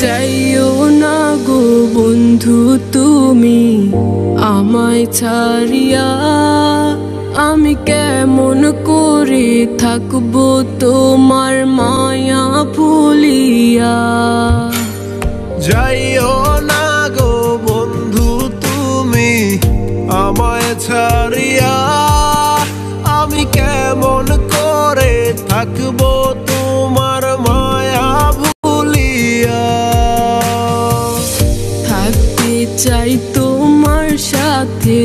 যাইও না গো বন্ধু তুমি আমায় ছাড়িয়া, আমি কেমন করে থাকবো তোমার মায়া ভুলিয়া। যাইও না গো বন্ধু তুমি আমায় ছাড়িয়া, আমি কেমন করে থাকবো তোমার মায়া ভুলিয়া। থাকতে চাই তোমার সাথে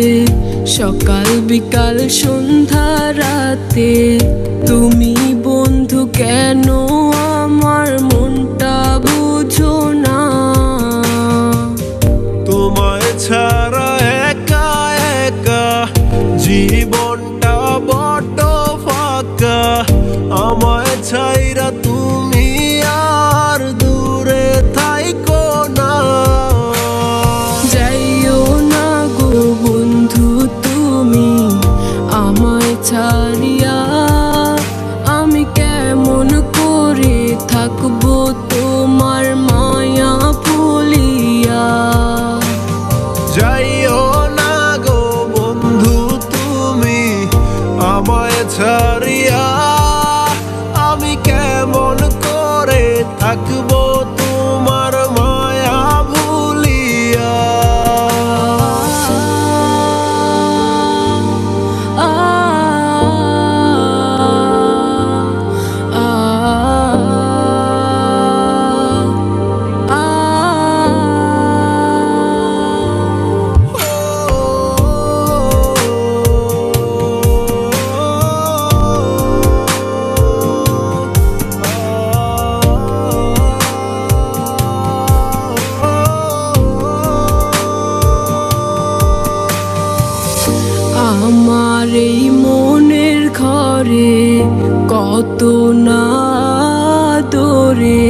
সকাল বিকাল সন্ধ্যা রাতে, তুমি বন্ধু কেন আমার মনটা বুঝো না। তোমায় ছাড়া একা একা জীবনটা বড্ড ফাঁকা, আমায় ছাইরা তুমি আর দূরে থাইকো না। যাইও না গো বন্ধু তুমি আমায় ছাড়িয়া, আমি কেমন করে থাকবো তোমার মায়া ভুলিয়া। যাইও না গো বন্ধু তুমি আমায় ছাড়িয়া, আমি কেমন করে থাকবো তোমার মায়া ভুলিয়া। আমার এই মনের ঘরে কত না দরে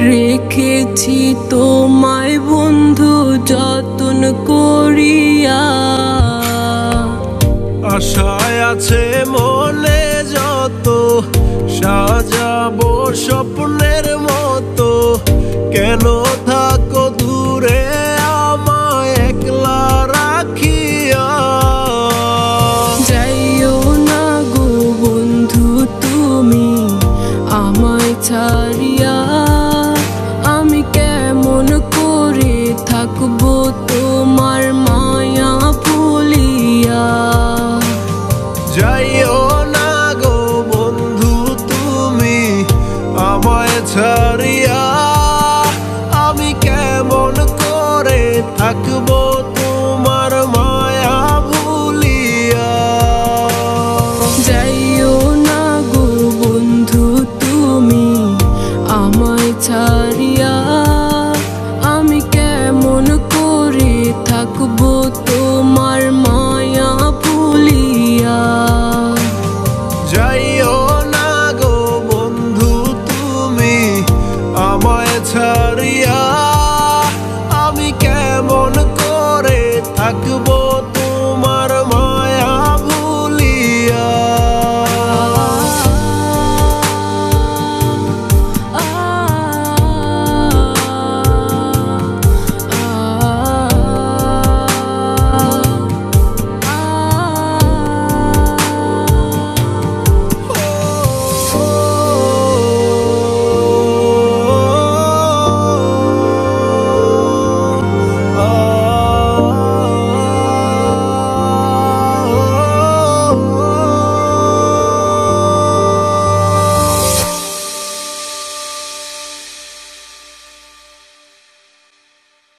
রেখেছি তোমায় বন্ধু যতন করিয়া। আশায় আছে মনে যত, সাজাবো স্বপ্নের মতো, কেন থাকো দূরে আমায় একলা রাখিয়া। যাইও না গো বন্ধু তুমি আমায় ছাড়িয়া, আমি কেমন করে থাকবো তোমার মায়া ভুলিয়া। যাইও না গো বন্ধু তুমি আমায় ছাড়িয়া, আমি কেমন করে থাকবো